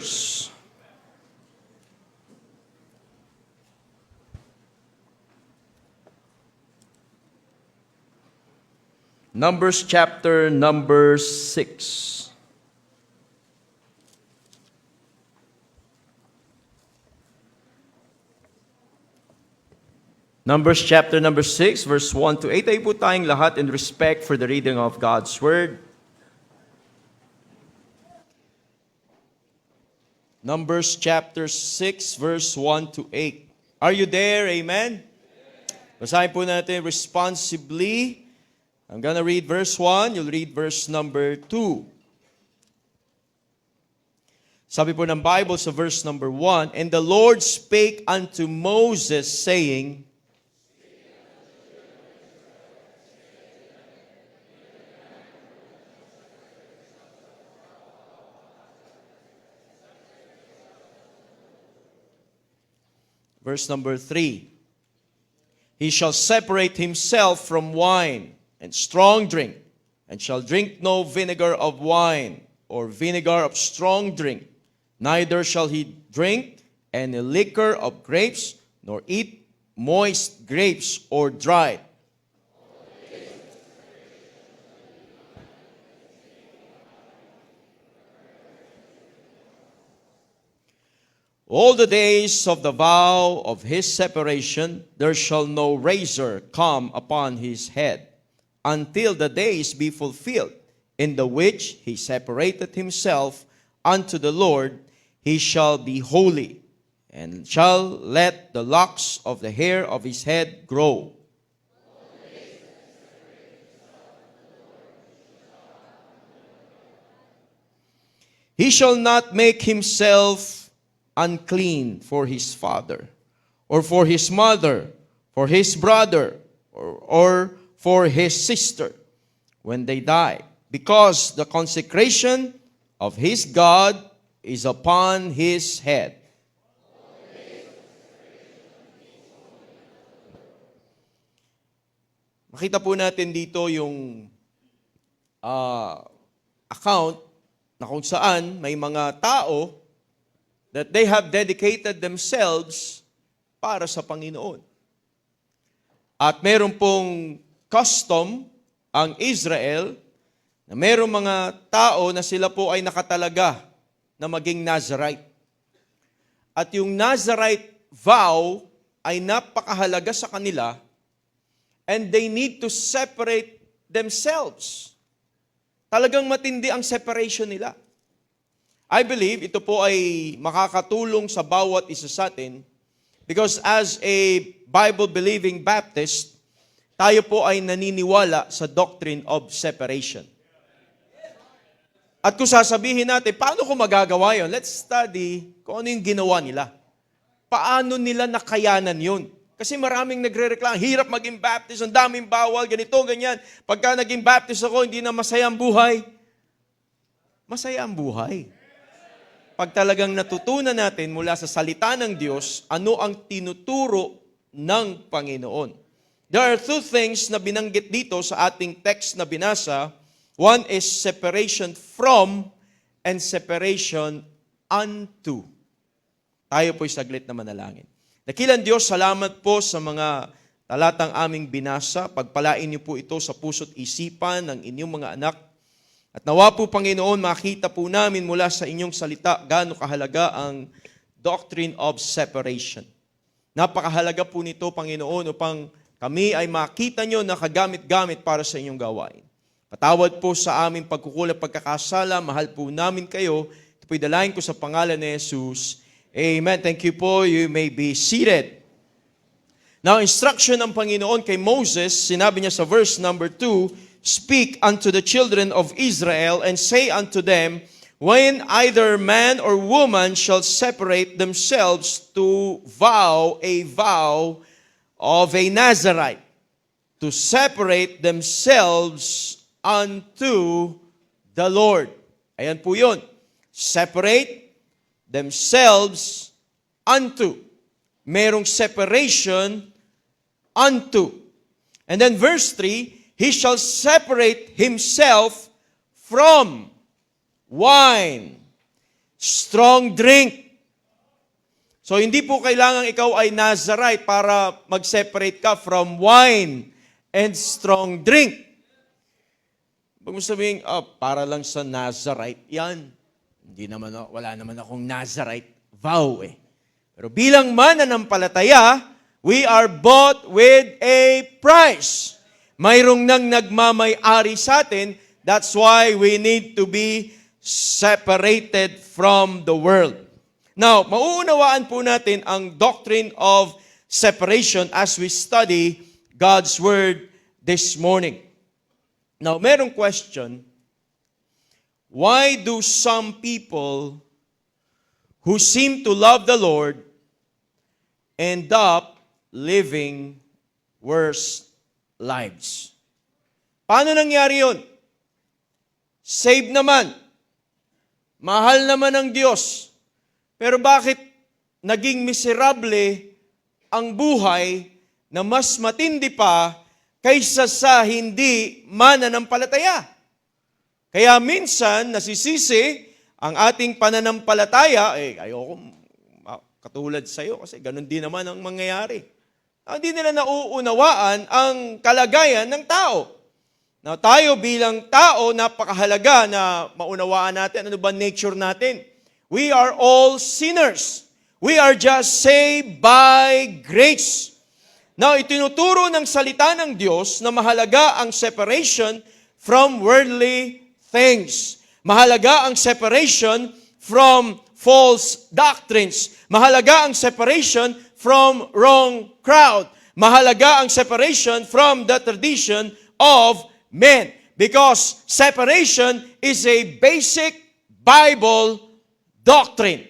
Numbers. Numbers chapter number 6. Numbers chapter number 6, verse 1 to 8. Ay po tayong lahat in respect for the reading of God's Word. Numbers chapter 6, verse 1 to 8. Are you there? Amen? Basahin po natin responsibly. I'm gonna read verse 1, you'll read verse number 2. Sabi po ng Bible sa verse number 1, And the Lord spake unto Moses, saying, Verse number 3, He shall separate himself from wine and strong drink, and shall drink no vinegar of wine, or vinegar of strong drink. Neither shall he drink any liquor of grapes, nor eat moist grapes or dried. All the days of the vow of his separation, there shall no razor come upon his head, until the days be fulfilled, in the which he separated himself unto the Lord. He shall be holy, and shall let the locks of the hair of his head grow. He shall not make himself unclean for his father, or for his mother, for his brother, or for his sister, when they die, because the consecration of his God is upon his head. Makita po natin dito yung account na kung saan may mga tao that they have dedicated themselves para sa Panginoon. At meron pong custom ang Israel na merong mga tao na sila po ay nakatalaga na maging Nazirite. At yung Nazirite vow ay napakahalaga sa kanila, and they need to separate themselves. Talagang matindi ang separation nila. I believe ito po ay makakatulong sa bawat isa sa atin because as a Bible-believing Baptist, tayo po ay naniniwala sa doctrine of separation. At kung sasabihin natin, paano ko magagawa yun? Let's study kung ano yung ginawa nila. Paano nila nakayanan yun? Kasi maraming nagre-reklamo, hirap maging Baptist, ang daming bawal, ganito, ganyan. Pagka naging Baptist ako, hindi na masaya ang buhay. Masaya ang buhay. Pag talagang natutunan natin mula sa salita ng Diyos, ano ang tinuturo ng Panginoon. There are two things na binanggit dito sa ating text na binasa. One is separation from and separation unto. Tayo po'y saglit na manalangin. Dakilang Diyos, salamat po sa mga talatang aming binasa. Pagpalain niyo po ito sa puso't isipan ng inyong mga anak. At nawa po, Panginoon, makita po namin mula sa inyong salita gaano kahalaga ang doctrine of separation. Napakahalaga po nito, Panginoon, upang kami ay makita nyo na kagamit-gamit para sa inyong gawain. Patawad po sa aming pagkukulang pagkakasala, mahal po namin kayo. Ito po'y dalahin ko sa pangalan ni Jesus. Amen. Thank you po. You may be seated. Now, instruction ng Panginoon kay Moses, sinabi niya sa verse number 2, Speak unto the children of Israel and say unto them, When either man or woman shall separate themselves to vow a vow of a Nazirite, to separate themselves unto the Lord. Ayan po yun. Separate themselves unto. Merong separation unto. And then verse 3, He shall separate himself from wine. strong drink. So hindi po kailangan ikaw ay Nazarite para mag-separate ka from wine and strong drink. Pag mo sabihin, para lang sa Nazarite yan. Hindi naman, wala naman akong Nazarite vow eh. Pero bilang mananampalataya, we are bought with a price. Mayroong nang nagmamay-ari sa atin. That's why we need to be separated from the world. Now, mauunawaan po natin ang doctrine of separation as we study God's Word this morning. Now, merong question, why do some people who seem to love the Lord end up living worse lives? Paano nangyari yun? Save naman. Mahal naman ng Diyos. Pero bakit naging miserable ang buhay na mas matindi pa kaysa sa hindi mananampalataya? Kaya minsan nasisisi ang ating pananampalataya, ayoko katulad sa iyo kasi ganun din naman ang mangyayari. Hindi nila nauunawaan ang kalagayan ng tao. Now, tayo bilang tao, napakahalaga na maunawaan natin ano ba nature natin. We are all sinners. We are just saved by grace. Now, itinuturo ng salita ng Diyos na mahalaga ang separation from worldly things. Mahalaga ang separation from false doctrines. Mahalaga ang separation from wrong crowd. Mahalaga ang separation from the tradition of men. Because separation is a basic Bible doctrine.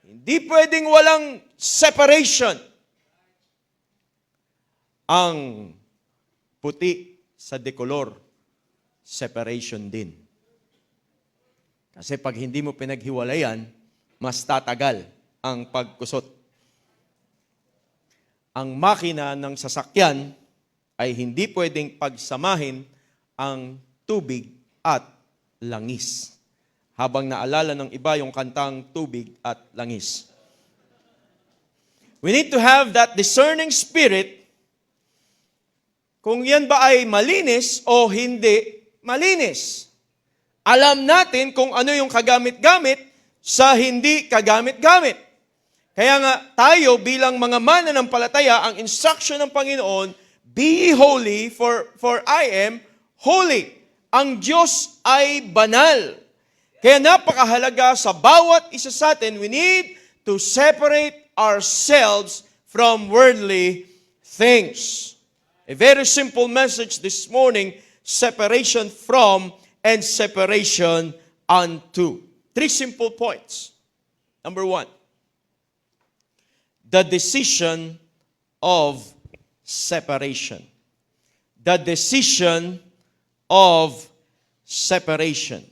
Hindi pwedeng walang separation. Ang puti sa decolor, separation din. Kasi pag hindi mo pinaghiwalayan, mas tatagal ang pagkusot. Ang makina ng sasakyan ay hindi pwedeng pagsamahin ang tubig at langis. Habang naalala ng iba yung kantang Tubig at Langis. We need to have that discerning spirit kung yan ba ay malinis o hindi malinis. Alam natin kung ano yung kagamit-gamit sa hindi kagamit-gamit. Kaya nga tayo bilang mga mananampalataya, ang instruction ng Panginoon, be holy for I am holy. Ang Diyos ay banal. Kaya napakahalaga sa bawat isa sa atin, we need to separate ourselves from worldly things. A very simple message this morning, separation from and separation unto. 3 simple points. Number 1, the decision of separation. The decision of separation.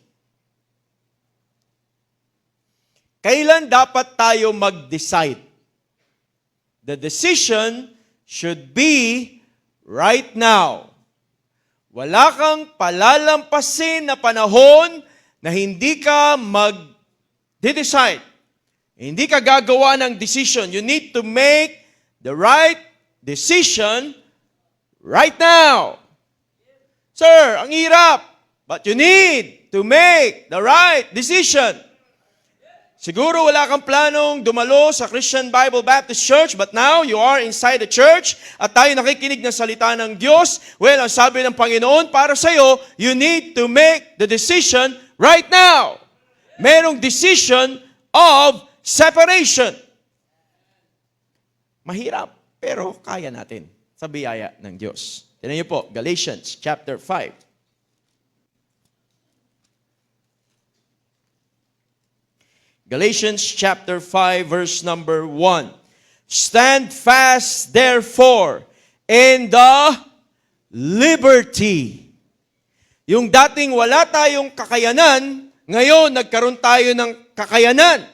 Kailan dapat tayo mag-decide? The decision should be right now. Wala kang palalampasin na panahon na hindi ka mag-decide. Hindi ka gagawa ng decision. You need to make the right decision right now. Sir, ang hirap. But you need to make the right decision. Siguro wala kang planong dumalo sa Christian Bible Baptist Church, but now you are inside the church at tayo nakikinig ng salita ng Diyos. Well, ang sabi ng Panginoon para sa iyo, you need to make the decision right now. Merong decision of separation. Mahirap, pero kaya natin sa biyaya ng Diyos. Tignan niyo po, Galatians chapter 5. Galatians chapter 5 verse number 1. Stand fast therefore in the liberty. Yung dating wala tayong kakayanan, ngayon nagkaroon tayo ng kakayanan.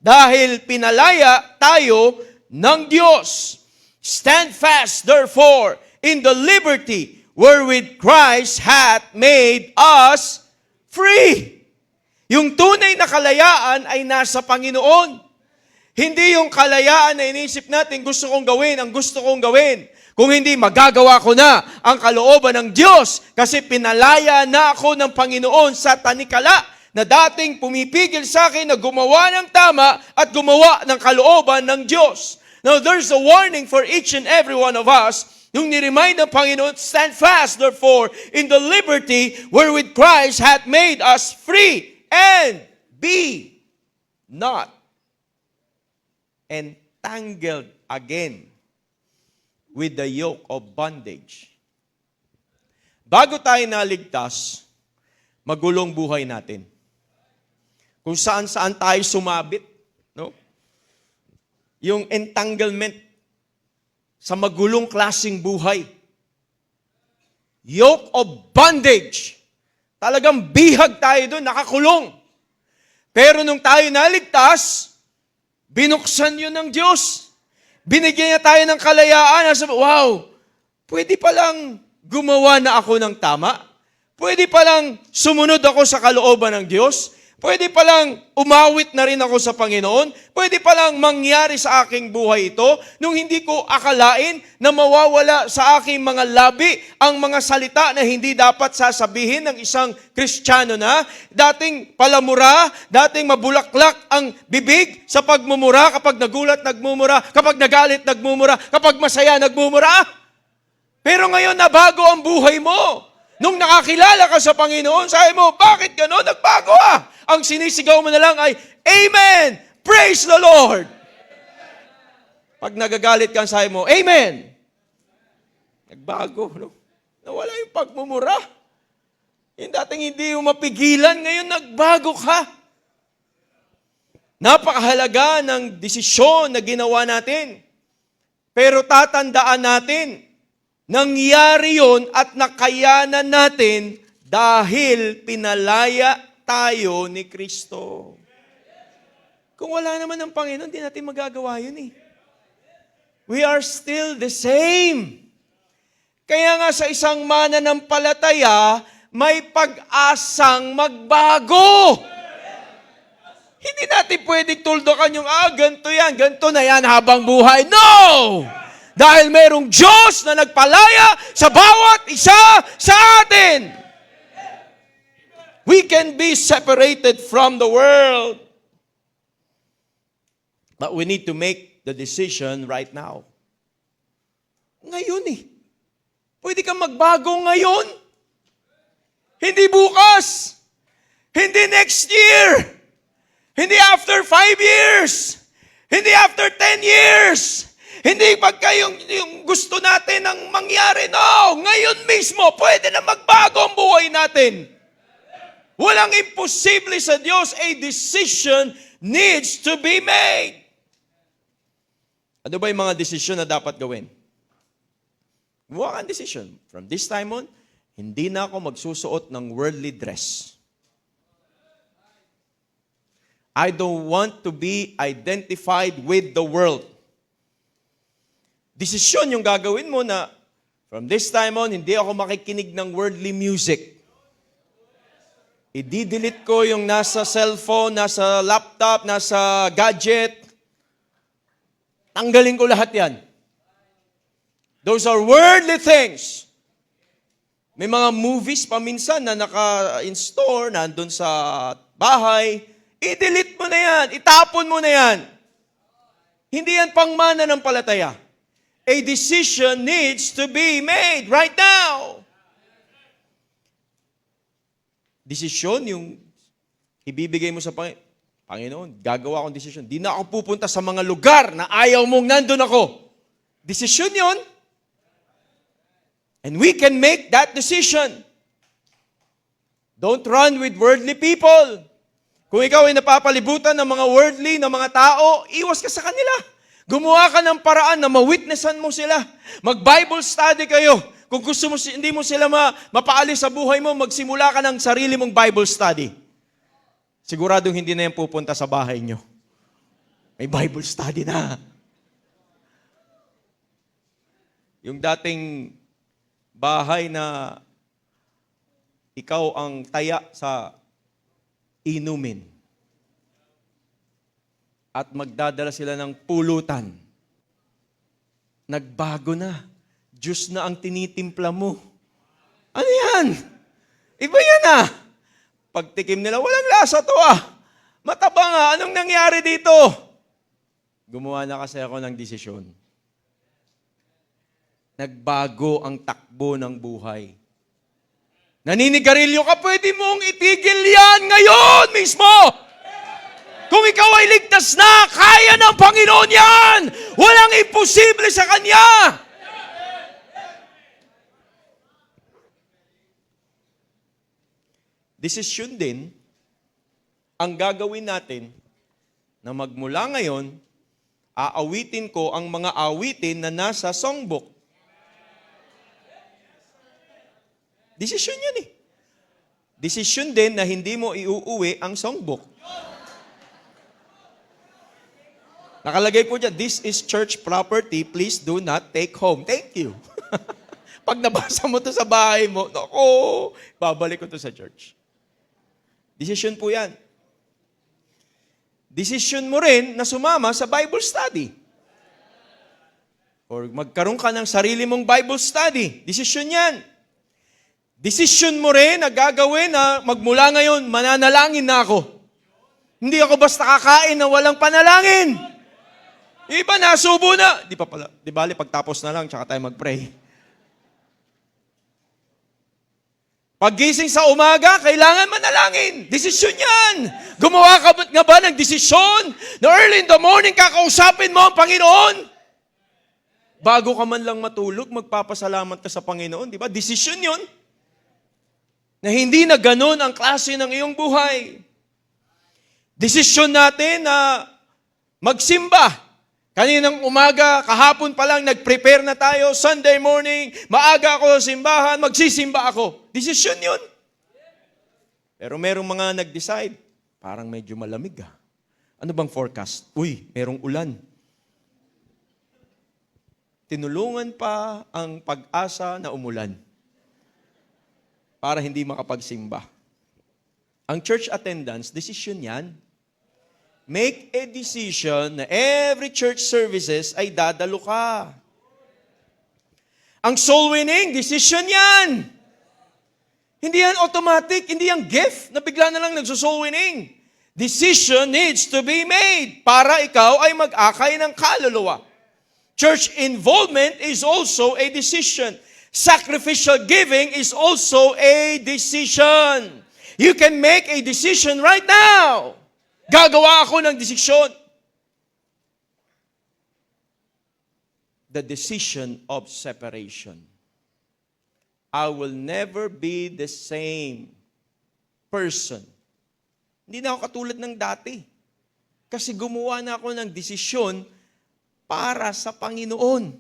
Dahil pinalaya tayo ng Diyos. Stand fast therefore in the liberty wherewith Christ hath made us free. Yung tunay na kalayaan ay nasa Panginoon. Hindi yung kalayaan na inisip natin, gusto kong gawin, ang gusto kong gawin. Kung hindi, magagawa ko na ang kalooban ng Diyos kasi pinalaya na ako ng Panginoon sa tanikala na dating pumipigil sa akin na gumawa ng tama at gumawa ng kalooban ng Diyos. Now, there's a warning for each and every one of us. Yung ni-remind ng Panginoon, stand fast, therefore, in the liberty wherewith Christ hath made us free, and be not entangled again with the yoke of bondage. Bago tayo naligtas, magulong buhay natin. Kung saan-saan tayo sumabit, no? Yung entanglement sa magulong klaseng buhay. Yoke of bondage. Talagang bihag tayo doon, nakakulong. Pero nung tayo naligtas, binuksan yun ng Diyos. Binigyan niya tayo ng kalayaan. Wow, pwede palang gumawa na ako ng tama. Pwede palang sumunod ako sa kalooban ng Diyos. Pwede palang umawit na rin ako sa Panginoon. Pwede palang mangyari sa aking buhay ito nung hindi ko akalain na mawawala sa aking mga labi ang mga salita na hindi dapat sasabihin ng isang Kristiyano na. Dating palamura, dating mabulaklak ang bibig sa pagmumura, kapag nagulat, nagmumura, kapag nagalit, nagmumura, kapag masaya, nagmumura. Pero ngayon nabago ang buhay mo. Nung nakakilala ka sa Panginoon, sabi mo, bakit gano'n? Nagbago ah! Ang sinisigaw mo na lang ay, Amen! Praise the Lord! Pag nagagalit ka, sabi mo, Amen! Nagbago, no? Nawala yung pagmumura. Yung dating hindi mo mapigilan, ngayon nagbago ka. Napakahalaga ng desisyon na ginawa natin. Pero tatandaan natin, nangyari yon at nakayanan natin dahil pinalaya tayo ni Kristo. Kung wala naman ng Panginoon, hindi natin magagawa yun eh. We are still the same. Kaya nga sa isang mananampalataya, may pag-asang magbago. Hindi natin pwedeng tuldukan yung, ganito na yan habang buhay. No! Dahil merong Diyos na nagpalaya sa bawat isa sa atin. We can be separated from the world. But we need to make the decision right now. Ngayon eh. Pwede kang magbago ngayon. Hindi bukas. Hindi next year. Hindi after 5 years. Hindi after 10 years. Hindi pagka yung gusto natin ang mangyari. No, ngayon mismo, pwede na magbago ang buhay natin. Walang imposible sa Diyos. A decision needs to be made. Ano ba yung mga desisyon na dapat gawin? Gumawa kang decision. From this time on, hindi na ako magsusuot ng worldly dress. I don't want to be identified with the world. Desisyon yung gagawin mo na from this time on, hindi ako makikinig ng worldly music. I-delete ko yung nasa cellphone, nasa laptop, nasa gadget. Tanggalin ko lahat yan. Those are worldly things. May mga movies pa minsan na naka-install, nandun sa bahay. I-delete mo na yan. Itapon mo na yan. Hindi yan pangmana ng palataya. A decision needs to be made right now. Desisyon yung ibibigay mo sa Panginoon, gagawa akong desisyon. Di na ako pupunta sa mga lugar na ayaw mong nandun ako. Desisyon yun. And we can make that decision. Don't run with worldly people. Kung ikaw ay napapalibutan ng mga worldly, ng mga tao, iwas ka sa kanila. Gumawa ka ng paraan na ma-witnessan mo sila. Mag-Bible study kayo. Kung gusto mo, hindi mo sila mapaalis sa buhay mo, magsimula ka ng sarili mong Bible study. Siguradong hindi na yan pupunta sa bahay nyo. May Bible study na. Yung dating bahay na ikaw ang taya sa inumin. At magdadala sila ng pulutan. Nagbago na. Diyos na ang tinitimpla mo. Ano yan? Iba yan ah. Pagtikim nila, walang lasa to ah. Mataba nga, anong nangyari dito? Gumawa na kasi ako ng desisyon. Nagbago ang takbo ng buhay. Naninigarilyo ka, pwede mong itigil yan ngayon mismo. Kung ikaw ay ligtas na, kaya ng Panginoon yan. Walang imposible sa Kanya. Desisyon din ang gagawin natin na magmula ngayon, aawitin ko ang mga awitin na nasa songbook. Desisyon yan eh. Desisyon din na hindi mo iuuwi ang songbook. Nakalagay po dyan, this is church property, please do not take home. Thank you. Pag nabasa mo to sa bahay mo, naku, babalik ko to sa church. Desisyon po yan. Desisyon mo rin na sumama sa Bible study. Or magkaroon ka ng sarili mong Bible study. Desisyon yan. Desisyon mo rin na gagawin na magmula ngayon, mananalangin na ako. Hindi ako basta kakain na walang panalangin. Iba nasubo na. Di pa pala. Di bali, pagtapos na lang, tsaka tayo mag-pray. Paggising sa umaga, kailangan manalangin. Desisyon yan. Gumawa ka nga ba ng desisyon na early in the morning kakausapin mo ang Panginoon? Bago ka man lang matulog, magpapasalamat ka sa Panginoon. Di ba? Desisyon yun. Na hindi na ganun ang klase ng iyong buhay. Desisyon natin na magsimba. Kaninang umaga, kahapon pa lang, nag-prepare na tayo. Sunday morning, maaga ako sa simbahan, magsisimba ako. Desisyon yun. Pero merong mga nag-decide, parang medyo malamig ah. Ano bang forecast? Uy, merong ulan. Tinulungan pa ang pag-asa na umulan para hindi makapagsimba. Ang church attendance, desisyon yan. Make a decision na every church services ay dadalo ka. Ang soul winning, decision yan. Hindi yan automatic, hindi yan gift na bigla na lang nagso-soul winning. Decision needs to be made para ikaw ay mag-akay ng kaluluwa. Church involvement is also a decision. Sacrificial giving is also a decision. You can make a decision right now. Gagawa ako ng desisyon. The decision of separation. I will never be the same person. Hindi na ako katulad ng dati. Kasi gumawa na ako ng desisyon para sa Panginoon.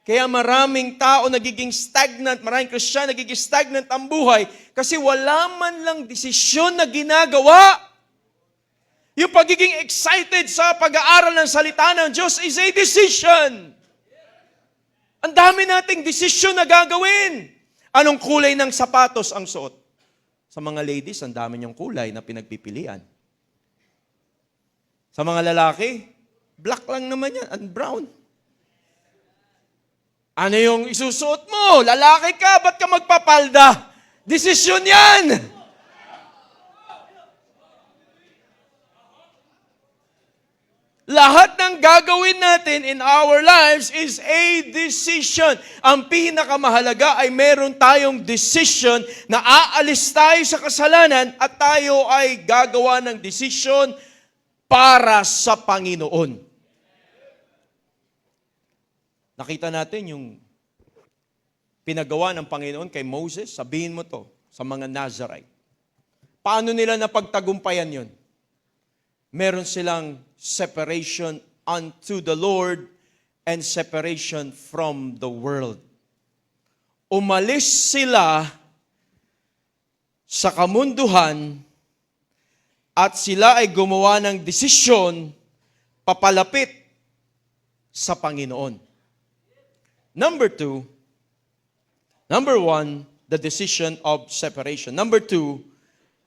Kaya maraming tao nagiging stagnant, maraming Christian nagiging stagnant ang buhay kasi wala man lang desisyon na ginagawa. Yung pagiging excited sa pag-aaral ng salita ng Diyos is a decision. Ang dami nating desisyon na gagawin. Anong kulay ng sapatos ang suot? Sa mga ladies, ang dami niyong kulay na pinagpipilian. Sa mga lalaki, black lang naman yan, and brown. Ano yung isusuot mo? Lalaki ka, ba't ka magpapalda? Desisyon yan! Lahat ng gagawin natin in our lives is a decision. Ang pinakamahalaga ay meron tayong decision na aalis tayo sa kasalanan at tayo ay gagawa ng decision para sa Panginoon. Nakita natin yung pinagawa ng Panginoon kay Moses. Sabihin mo to sa mga Nazarite. Paano nila napagtagumpayan yun? Meron silang separation unto the Lord and separation from the world. Umalis sila sa kamunduhan at sila ay gumawa ng desisyon papalapit sa Panginoon. Number one, the decision of separation. Number two,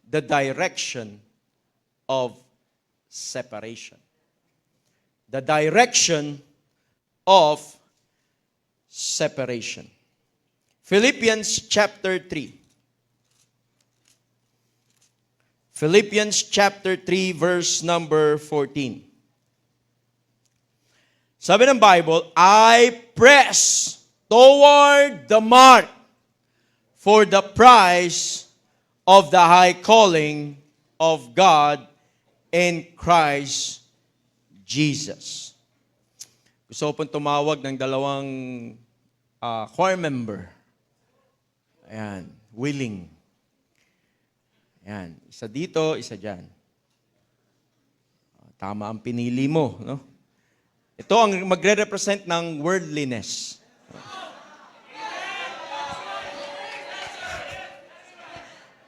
the direction of separation. The direction of separation. Philippians chapter 3. Philippians chapter 3 verse number 14. Sabi ng Bible, I press toward the mark for the prize of the high calling of God in Christ Jesus. Gusto ko pong tumawag ng dalawang choir member. Ayan, willing. Ayan, isa dito, isa dyan. Tama ang pinili mo, no? Ito ang magre-represent ng worldliness.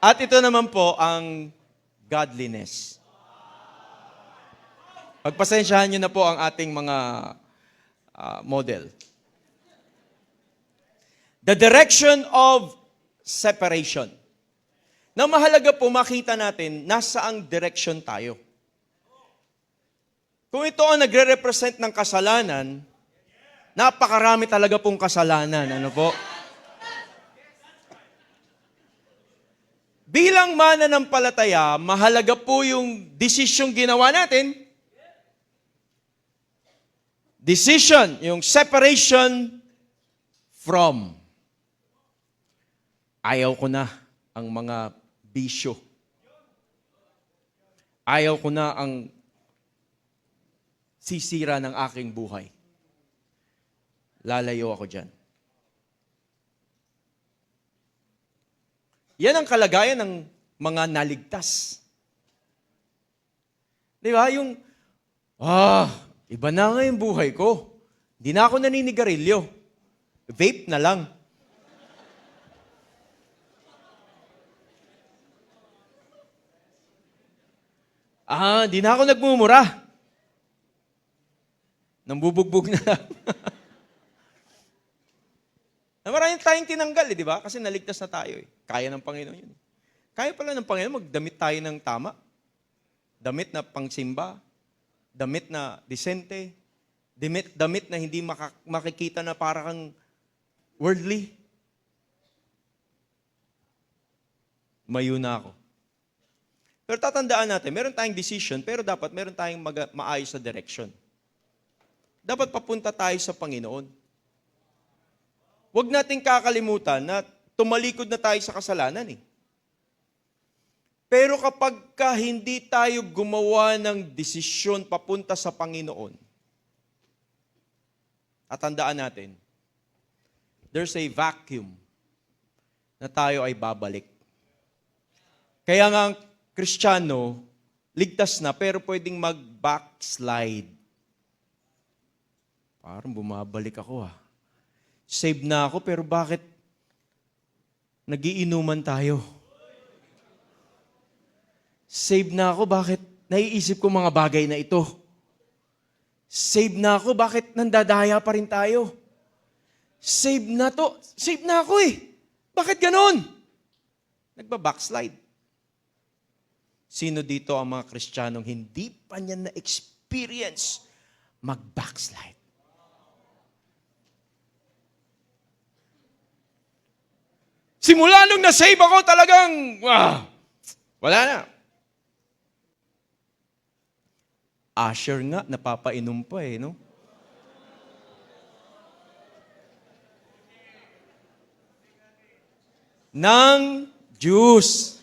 At ito naman po ang godliness. Pagpasensyahan nyo na po ang ating mga model. The direction of separation. Na mahalaga po makita natin nasaang direction tayo. Kung ito ang nagre-represent ng kasalanan, napakarami talaga pong kasalanan. Ano po? Bilang mananampalataya, mahalaga po yung decision ginawa natin. Decision, yung separation from. Ayaw ko na ang mga bisyo. Ayaw ko na ang sisira ng aking buhay. Lalayo ako dyan. Yan ang kalagayan ng mga naligtas. Di ba? Yung, iba na nga yung buhay ko. Hindi na ako naninigarilyo. Vape na lang. Hindi na ako nagmumura. Nambubugbog na lang. Maraming tayong tinanggal, di ba? Kasi naligtas na tayo. Kaya ng Panginoon yun. Kaya pala ng Panginoon magdamit tayo ng tama. Damit na pangsimba. Damit na disente. Damit na hindi makikita na parang worldly. Mayo na ako. Pero tatandaan natin, meron tayong decision, pero dapat meron tayong maayos na direction. Dapat papunta tayo sa Panginoon. Huwag nating kakalimutan na tumalikod na tayo sa kasalanan eh. Pero kapag hindi tayo gumawa ng desisyon papunta sa Panginoon, at tandaan natin, there's a vacuum na tayo ay babalik. Kaya nga ang Kristiyano, ligtas na pero pwedeng mag-backslide. Parang bumabalik ako Saved na ako, pero bakit nagiinuman tayo? Saved na ako, bakit naiisip ko mga bagay na ito? Saved na ako, bakit nandadaya pa rin tayo? Saved na ako Bakit ganon? Nagba-backslide. Sino dito ang mga Kristiyanong hindi pa niya na-experience mag-backslide? Simula nung na-save ako talagang, wala na. Asher nga, napapainom pa no? Ng juice.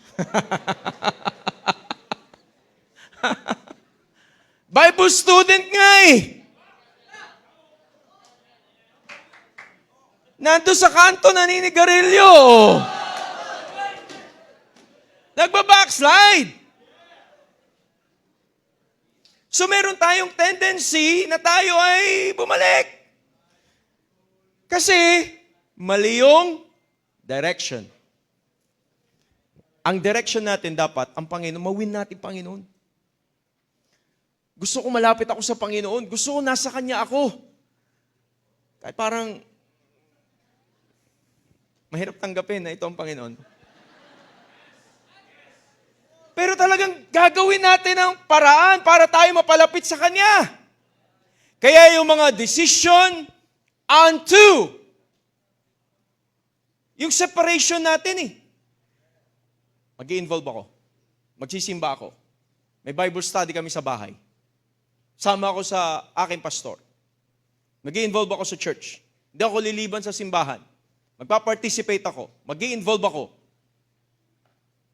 Bible student nga Nandun sa kanto, naninigarilyo. Nagba-backslide. So meron tayong tendency na tayo ay bumalik. Kasi mali yung direction. Ang direction natin dapat, ang Panginoon, mawin natin Panginoon. Gusto ko malapit ako sa Panginoon. Gusto ko nasa Kanya ako. Kahit parang mahirap tanggapin na ito ang Panginoon. Pero talagang gagawin natin ang paraan para tayo mapalapit sa Kanya. Kaya yung mga decision unto, yung separation natin Mag-i-involve ako. Magsisimba ako. May Bible study kami sa bahay. Sama ako sa aking pastor. Mag-i-involve ako sa church. Hindi ako liliban sa simbahan. Magpa-participate ako. Mag-i-involve ako.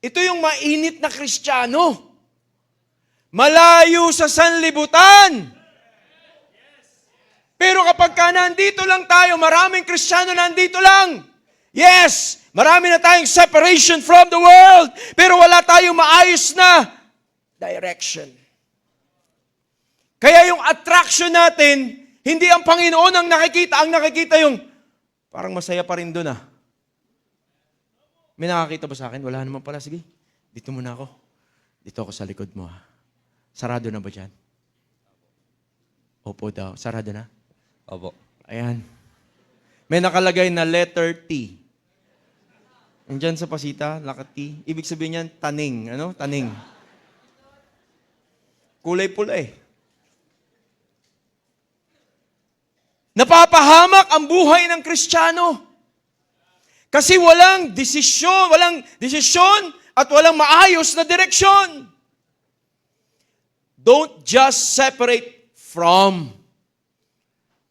Ito yung mainit na Kristiyano. Malayo sa sanlibutan. Pero kapag nandito lang tayo, maraming Kristiyano nandito lang. Yes, marami na tayong separation from the world. Pero wala tayong maayos na direction. Kaya yung attraction natin, hindi ang Panginoon ang nakikita. Ang nakikita yung, parang masaya pa rin doon May nakakita ba sa akin? Wala naman pala. Sige, dito muna ako. Dito ako sa likod mo Sarado na ba dyan? Opo daw. Sarado na? Opo. Ayan. May nakalagay na letter T. Andyan sa pasita, T. Ibig sabihin yan, taning. Ano? Taning. Kulay pula Napapahamak ang buhay ng Kristiyano. Kasi walang desisyon at walang maayos na direksyon. Don't just separate from.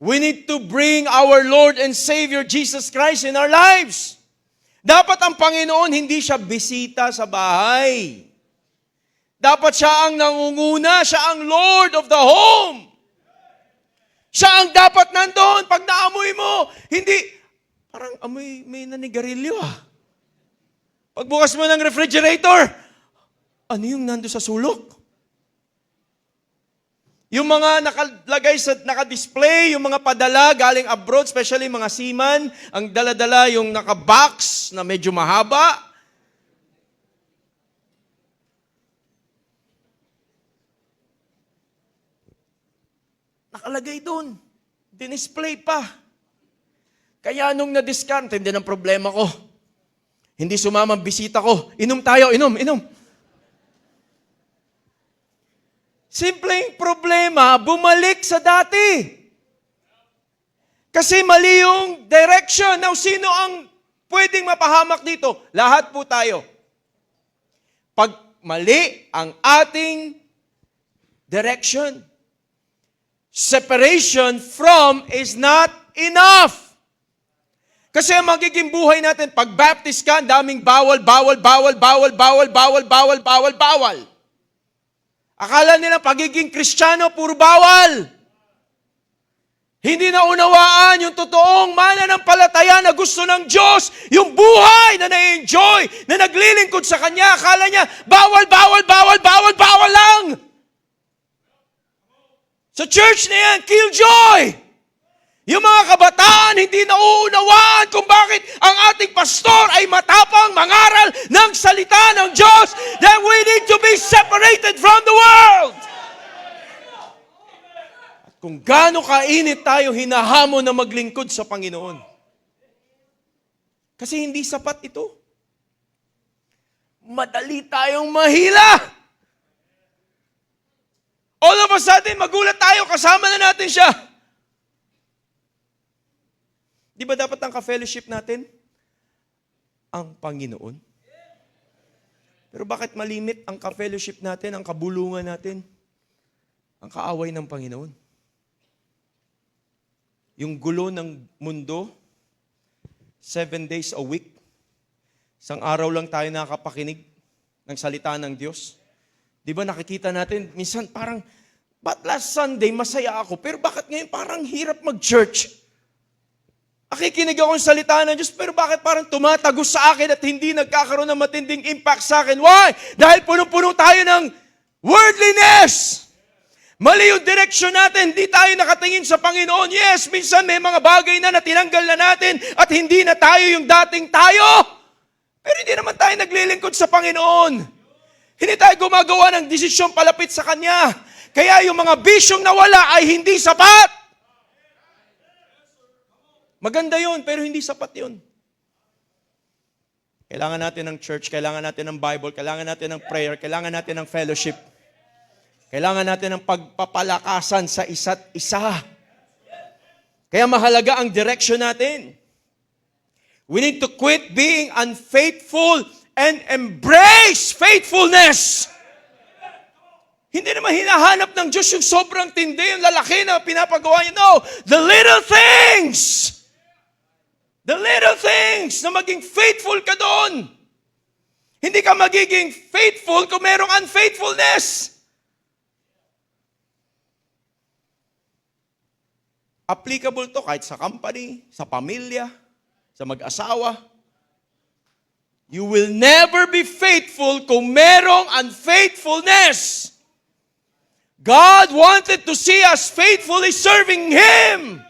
We need to bring our Lord and Savior Jesus Christ in our lives. Dapat ang Panginoon hindi siya bisita sa bahay. Dapat siya ang nangunguna, siya ang Lord of the home. Siya ang dapat nandoon. Pag naamoy mo, hindi, parang amoy may nanigarilyo Pagbukas mo ng refrigerator, ano yung nando sa sulok? Yung mga naka-display, yung mga padala galing abroad, especially mga seaman, ang dala-dala yung naka-box na medyo mahaba. Nakalagay doon. Dinisplay pa. Kaya nung na-discount, hindi ng problema ko. Hindi sumama ang bisita ko. Inom tayo, inom. Simpleng problema, bumalik sa dati. Kasi mali yung direction. Now, sino ang pwedeng mapahamak dito? Lahat po tayo. Pag mali ang ating direction, separation from is not enough. Kasi ang magiging buhay natin, pag baptist ka, daming bawal. Akala nila pagiging Kristiyano, puro bawal. Hindi na unawaan yung totoong mananampalataya na gusto ng Diyos, yung buhay na na-enjoy, na naglilingkod sa Kanya. Akala niya, bawal lang. Sa church na yan, killjoy. Yung mga kabataan, hindi nauunawaan kung bakit ang ating pastor ay matapang mangaral ng salita ng Diyos that we need to be separated from the world. At kung gaano kainit tayo hinahamon na maglingkod sa Panginoon. Kasi hindi sapat ito. Madali tayong mahila. All of a sudden, magulat tayo, kasama na natin siya. Di ba dapat ang ka-fellowship natin? Ang Panginoon. Pero bakit malimit ang ka-fellowship natin, ang kabulungan natin? Ang kaaway ng Panginoon. Yung gulo ng mundo, 7 days a week, isang araw lang tayo nakakapakinig ng salita ng Diyos. Di ba nakikita natin, minsan parang, ba't last Sunday masaya ako, pero bakit ngayon parang hirap mag-church? Nakikinig ako ng salita ng Diyos, pero bakit parang tumatagos sa akin at hindi nagkakaroon ng matinding impact sa akin? Why? Dahil puno-puno tayo ng worldliness. Mali yung direction natin, hindi tayo nakatingin sa Panginoon. Yes, minsan may mga bagay na tinanggal na natin at hindi na tayo yung dating tayo. Pero hindi naman tayo naglilingkod sa Panginoon. Hindi tayo gumagawa ng desisyon palapit sa Kanya. Kaya yung mga bisyong nawala ay hindi sapat. Maganda yun, pero hindi sapat yun. Kailangan natin ng church, kailangan natin ng Bible, kailangan natin ng prayer, kailangan natin ng fellowship. Kailangan natin ng pagpapalakasan sa isa't isa. Kaya mahalaga ang direction natin. We need to quit being unfaithful and embrace faithfulness. Hindi naman hinahanap ng Diyos yung sobrang tindi, yung lalaki na pinapagawa niya. No, the little things. The little things na maging faithful ka doon. Hindi ka magiging faithful kung merong unfaithfulness. Applicable to kahit sa company, sa pamilya, sa mag-asawa. You will never be faithful kung merong unfaithfulness. God wanted to see us faithfully serving Him.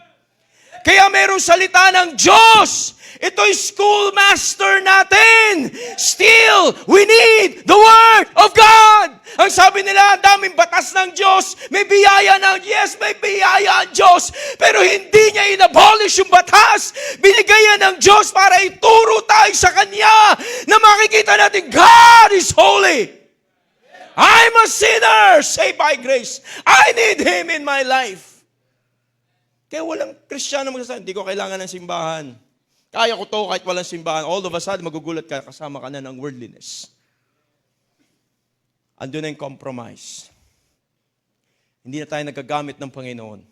Kaya merong salita ng Diyos. Ito'y schoolmaster natin. Still, we need the Word of God. Ang sabi nila, daming batas ng Diyos. May biyaya ng, yes, may biyaya ang Diyos. Pero hindi niya inabolish yung batas. Binigay yan ng Diyos para ituro tayo sa Kanya na makikita natin, God is holy. I'm a sinner, saved by grace. I need Him in my life. Kaya walang Kristiyano magsasabi, hindi ko kailangan ng simbahan. Kaya ko to kahit walang simbahan. All of a sudden, magugulat ka, kasama ka na ng worldliness. Andun na yung compromise. Hindi na tayo nagagamit ng Panginoon.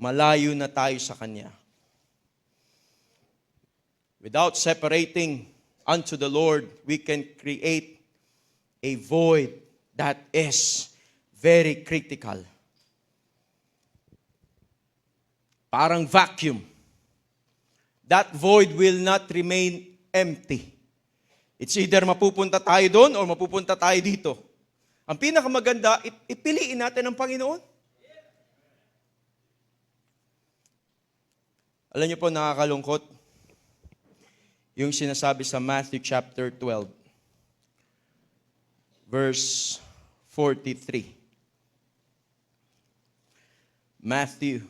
Malayo na tayo sa Kanya. Without separating unto the Lord, we can create a void that is very critical. Parang vacuum. That void will not remain empty. It's either mapupunta tayo doon or mapupunta tayo dito. Ang pinakamaganda, ipiliin natin ang Panginoon. Alam niyo po, nakakalungkot yung sinasabi sa Matthew chapter 12. Verse 43. Matthew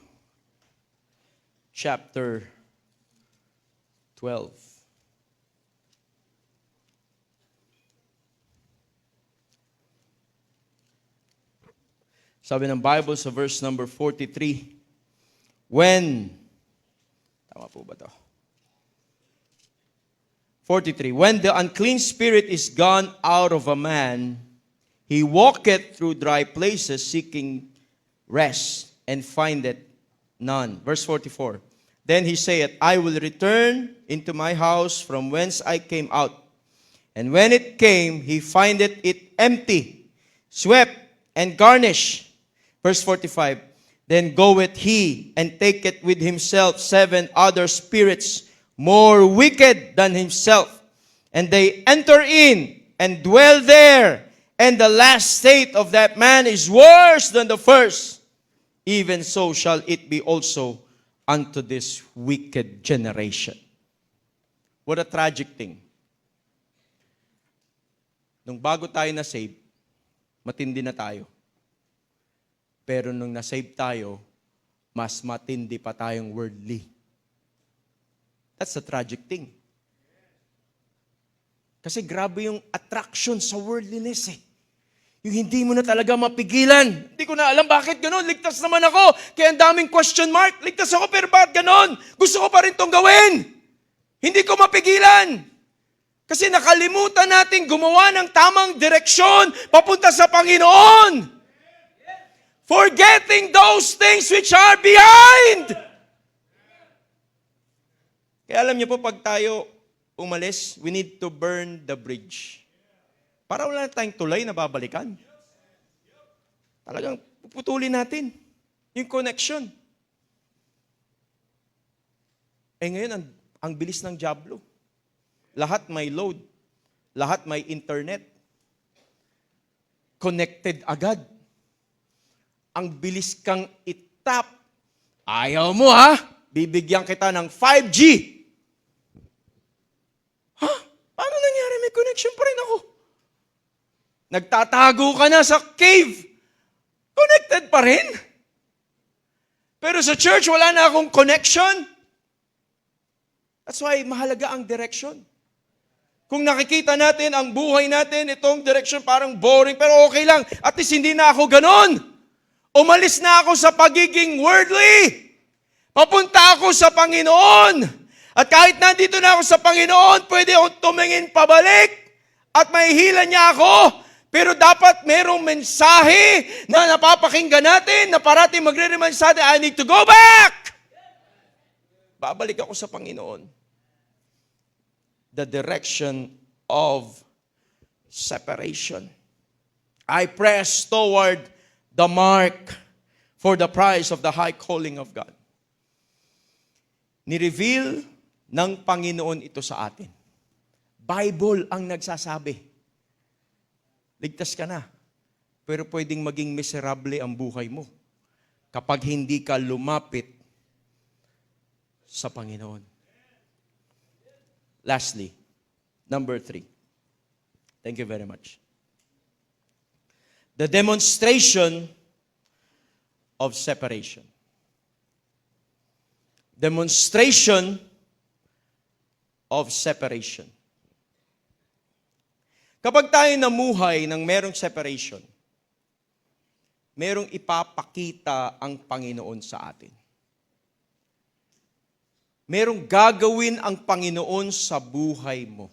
chapter 12. Sabi ng Bible sa verse number 43, tama po ba to? 43, when the unclean spirit is gone out of a man, he walketh through dry places seeking rest, and findeth none. Verse 44, then he saith, I will return into my house from whence I came out. And when it came, he findeth it empty, swept, and garnished. Verse 45, then goeth he, and taketh with himself 7 other spirits, more wicked than himself, and they enter in and dwell there, and the last state of that man is worse than the first. Even so shall it be also unto this wicked generation. What a tragic thing. Nung bago tayo na-save, matindi na tayo. Pero nung na-save tayo, mas matindi pa tayong worldly. That's a tragic thing. Kasi grabe yung attraction sa worldliness eh. Yung hindi mo na talaga mapigilan. Hindi ko na alam bakit ganun. Ligtas naman ako. Kaya ang daming question mark. Ligtas ako pero bakit ganun? Gusto ko pa rin itong gawin. Hindi ko mapigilan. Kasi nakalimutan natin gumawa ng tamang direksyon papunta sa Panginoon. Forgetting those things which are behind. Kaya alam niyo po, pag tayo umalis, we need to burn the bridge. Para wala na tayong tulay na babalikan. Talagang puputulin natin yung connection. Eh ngayon, ang bilis ng dyablo. Lahat may load. Lahat may internet. Connected agad. Ang bilis kang itap. Ayaw mo ha? Bibigyan kita ng 5G. Paano nangyari? May connection pa rin ako. Nagtatago ka na sa cave. Connected pa rin. Pero sa church, wala na akong connection. That's why mahalaga ang direction. Kung nakikita natin ang buhay natin, itong direction parang boring, pero okay lang. At least hindi na ako ganon. Umalis na ako sa pagiging worldly. Papunta ako sa Panginoon. At kahit nandito na ako sa Panginoon, pwede akong tumingin pabalik at mahihila niya ako. Pero dapat merong mensahe na napapakinggan natin na parating magre-remind sa atin, I need to go back. Babalik ako sa Panginoon. The direction of separation. I press toward the mark for the prize of the high calling of God. Ni-reveal ng Panginoon ito sa atin. Bible ang nagsasabi. Ligtas ka na. Pero pwedeng maging miserable ang buhay mo kapag hindi ka lumapit sa Panginoon. Lastly, number 3. Thank you very much. The demonstration of separation. Demonstration of separation. Kapag tayo namuhay ng merong separation, merong ipapakita ang Panginoon sa atin. Merong gagawin ang Panginoon sa buhay mo.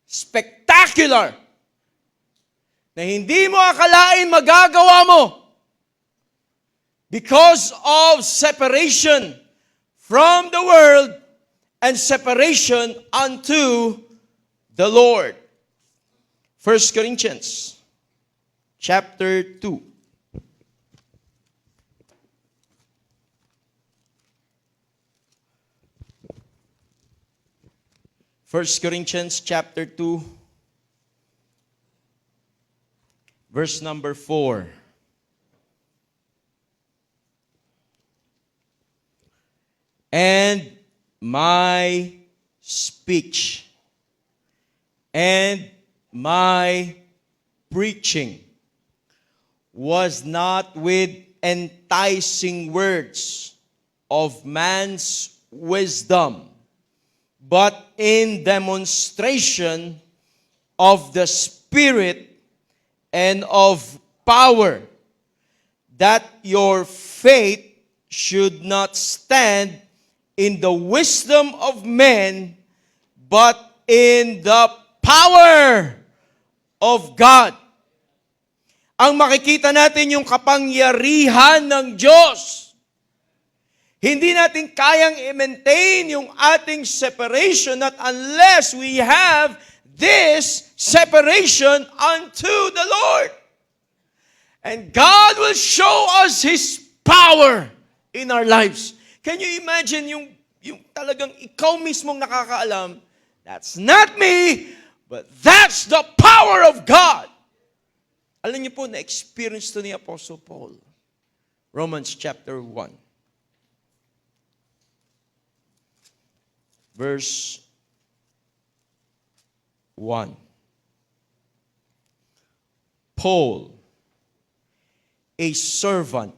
Spectacular! Na hindi mo akalain magagawa mo. Because of separation from the world and separation unto the Lord. 1 Corinthians chapter 2. 1 Corinthians chapter 2, verse number 4. And my speech and my preaching was not with enticing words of man's wisdom, but in demonstration of the Spirit and of power, that your faith should not stand in the wisdom of men, but in the power of God. Ang makikita natin yung kapangyarihan ng Diyos. Hindi natin kayang i-maintain yung ating separation not unless we have this separation unto the Lord. And God will show us His power in our lives. Can you imagine yung talagang ikaw mismong nakakaalam, that's not me, but that's the power of God. Alam niyo po, na-experience to ni Apostle Paul. Romans chapter 1. Verse 1. Paul, a servant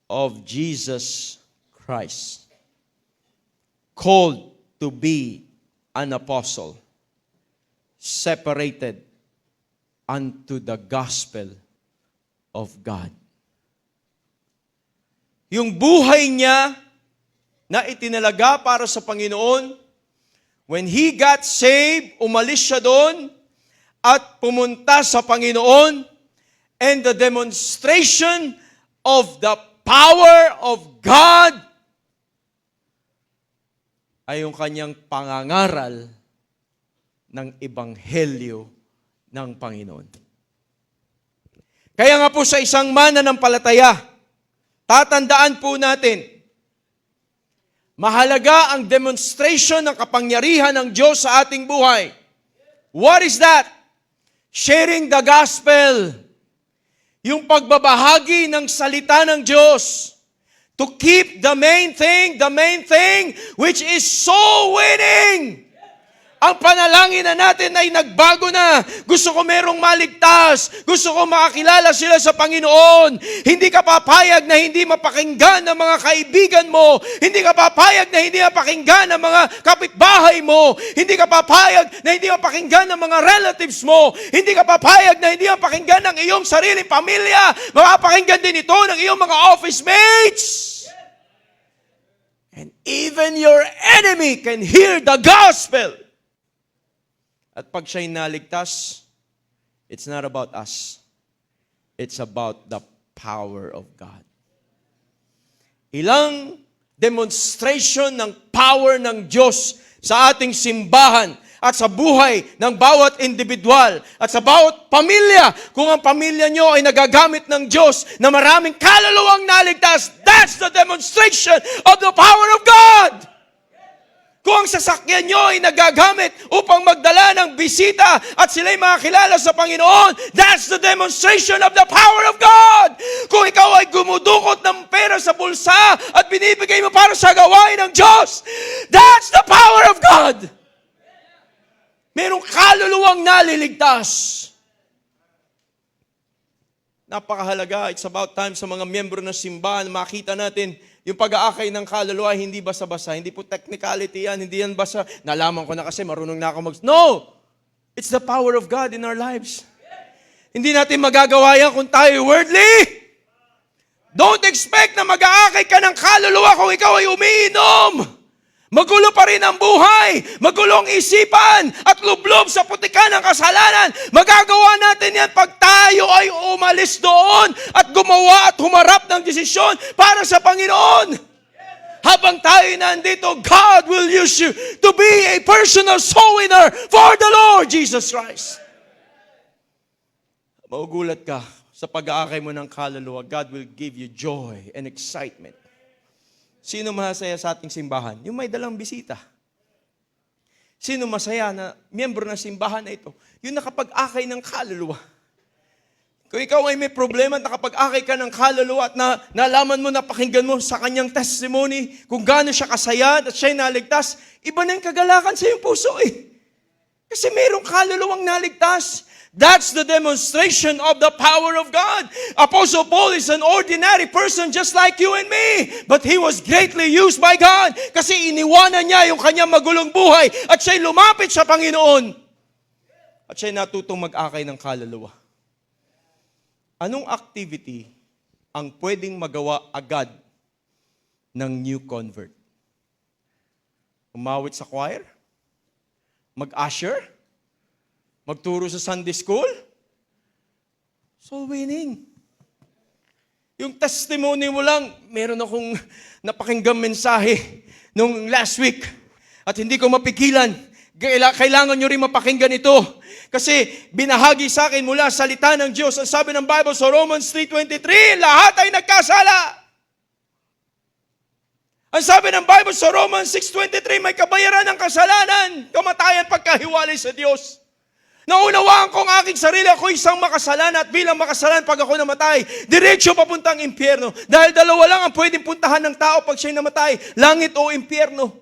of Jesus Christ, called to be an apostle, separated unto the gospel of God. Yung buhay niya na itinalaga para sa Panginoon, when he got saved, umalis siya doon at pumunta sa Panginoon, and the demonstration of the power of God ay yung kanyang pangangaral ng ebanghelyo ng Panginoon. Kaya nga po sa isang mananampalataya, tatandaan po natin, mahalaga ang demonstration ng kapangyarihan ng Diyos sa ating buhay. What is that? Sharing the gospel. Yung pagbabahagi ng salita ng Diyos. To keep the main thing which is soul winning. Ang panalangin na natin ay nagbago na. Gusto ko merong maligtas. Gusto ko makakilala sila sa Panginoon. Hindi ka papayag na hindi mapakinggan ng mga kaibigan mo. Hindi ka papayag na hindi mapakinggan ng mga kapitbahay mo. Hindi ka papayag na hindi mapakinggan ng mga relatives mo. Hindi ka papayag na hindi mapakinggan ng iyong sariling pamilya. Mapapakinggan din ito ng iyong mga office mates. And even your enemy can hear the gospel. At pag siya'y naligtas, it's not about us. It's about the power of God. Ilang demonstration ng power ng Diyos sa ating simbahan at sa buhay ng bawat individual at sa bawat pamilya. Kung ang pamilya nyo ay nagagamit ng Diyos na maraming kaluluwang naligtas, that's the demonstration of the power of God. Kung ang sasakyan nyo ay nagagamit upang magdala ng bisita at sila'y makakilala sa Panginoon, that's the demonstration of the power of God. Kung ikaw ay gumudukot ng pera sa bulsa at binibigay mo para sa gawain ng Diyos, that's the power of God. Merong kaluluwang naliligtas. Napakahalaga. It's about time sa mga miyembro ng simbahan, makita natin yung pag-aakay ng kaluluwa, hindi basa-basa. Hindi po technicality yan. Hindi yan basa. Nalaman ko na kasi, marunong na ako No! It's the power of God in our lives. Hindi natin magagawa yan kung tayo worldly. Don't expect na mag-aakay ka ng kaluluwa kung ikaw ay umiinom. Magulo pa rin ang buhay, magulo ang isipan, at lublob sa putikan ng kasalanan. Magagawa natin yan pag tayo ay umalis doon at gumawa at humarap ng desisyon para sa Panginoon. Habang tayo nandito, God will use you to be a personal soul winner for the Lord Jesus Christ. Maugulat ka sa pag-aakay mo ng kaluluwa. God will give you joy and excitement. Sino masaya sa ating simbahan? Yung may dalang bisita. Sino masaya na miyembro ng simbahan na ito? Yung nakapag-akay ng kaluluwa. Kung ikaw ay may problema at nakapag-akay ka ng kaluluwa at nalaman mo, napakinggan mo sa kanyang testimony, kung gaano siya kasaya at siya'y naligtas, iba na yung kagalakan sa iyong puso eh. Kasi mayroong kaluluwang naligtas. That's the demonstration of the power of God. Apostle Paul is an ordinary person just like you and me. But he was greatly used by God. Kasi iniwanan niya yung kanyang magulong buhay at siya'y lumapit sa Panginoon. At siya'y natutong mag-akay ng kaluluwa. Anong activity ang pwedeng magawa agad ng new convert? Umawit sa choir? Mag-usher? Magturo sa Sunday school? Soul winning. Yung testimony mo lang, meron akong napakinggang mensahe nung last week at hindi ko mapigilan. Kailangan nyo rin mapakinggan ito. Kasi binahagi sa akin mula sa salita ng Diyos. Ang sabi ng Bible sa Romans 3:23, lahat ay nagkasala. Ang sabi ng Bible sa Romans 6:23, may kabayaran ng kasalanan, kamatayan, pagkahiwalay sa Diyos. Naunawaan ko ang aking sarili, ako isang makasalan at bilang makasalan pag ako namatay, diretso papuntang impyerno. Dahil dalawa lang ang pwedeng puntahan ng tao pag siya'y namatay, langit o impyerno.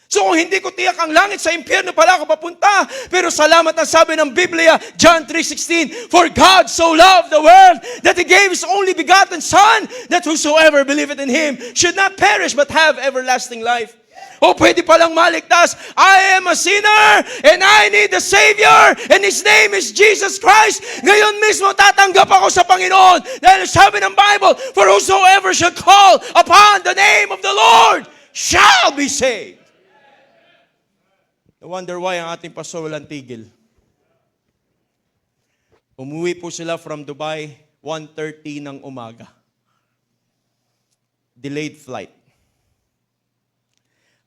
So kung hindi ko tiyak ang langit, sa impyerno pala ako papunta. Pero salamat ang sabi ng Biblia, John 3:16, for God so loved the world that He gave His only begotten Son, that whosoever believeth in Him should not perish but have everlasting life. O pwede palang maligtas. I am a sinner and I need a Savior and His name is Jesus Christ. Ngayon mismo tatanggap ako sa Panginoon. Dahil sabi ng Bible, for whosoever shall call upon the name of the Lord shall be saved. No wonder why ang ating pastor walang tigil. Umuwi po sila from Dubai 1:30 ng umaga. Delayed flight.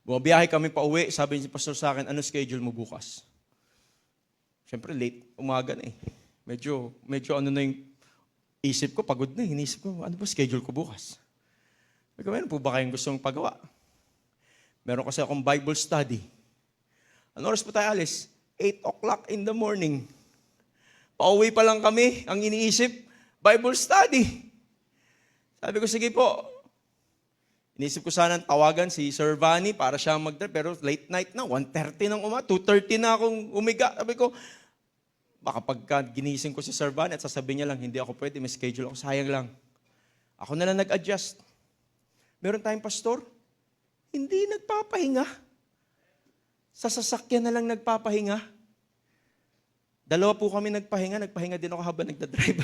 Bumabiyahe kami pa uwi, sabi ni pastor sa akin, ano schedule mo bukas? Siyempre late, umaga na eh. Medyo ano na yung isip ko, pagod na. Inisip ko, ano ba schedule ko bukas? Meron po ba kayong gustong pagawa? Meron kasi akong Bible study. Ano oras pa tayo alis? 8 o'clock in the morning. Pauwi pa lang kami, ang iniisip, Bible study. Sabi ko, sige po. Inisip ko sanang tawagan si Sir Vanny para siya mag-drive, pero late night na, 1:30 ng 2:30 na akong umiga. Sabi ko, baka pagka ginising ko si Sir Vanny at sasabihin niya lang, hindi ako pwede, may schedule ako, sayang lang. Ako na lang nag-adjust. Meron tayong pastor, hindi nagpapahinga. Sa sasakyan na lang nagpapahinga. 2 po kami nagpahinga din ako habang nagdadrive.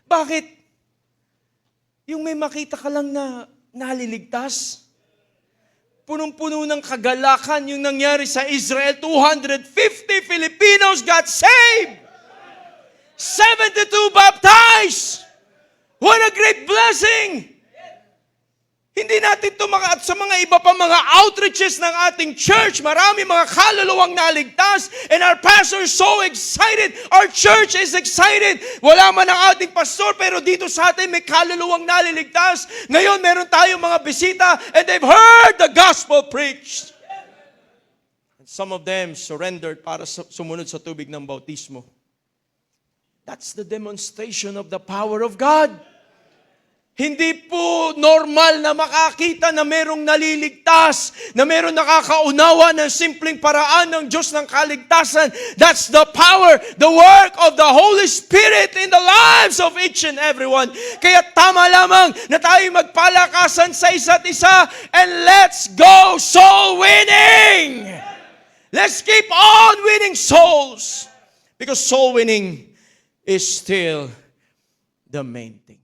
Bakit? Yung may makita ka lang na naliligtas. Punong-puno ng kagalakan yung nangyari sa Israel. 250 Filipinos got saved. 72 baptized. What a great blessing! Hindi natin ito at sa mga iba pa mga outreaches ng ating church, marami mga kaluluwang naligtas, and our pastor is so excited. Our church is excited. Wala man ang ating pastor, pero dito sa atin may kaluluwang naliligtas. Ngayon, meron tayong mga bisita, and they've heard the gospel preached. And some of them surrendered para sumunod sa tubig ng bautismo. That's the demonstration of the power of God. Hindi po normal na makakita na merong naliligtas, na merong nakakaunawa ng simpleng paraan ng Diyos ng kaligtasan. That's the power, the work of the Holy Spirit in the lives of each and everyone. Kaya tama lamang na tayo magpalakasan sa isa't isa, and let's go soul winning! Let's keep on winning souls, because soul winning is still the main thing.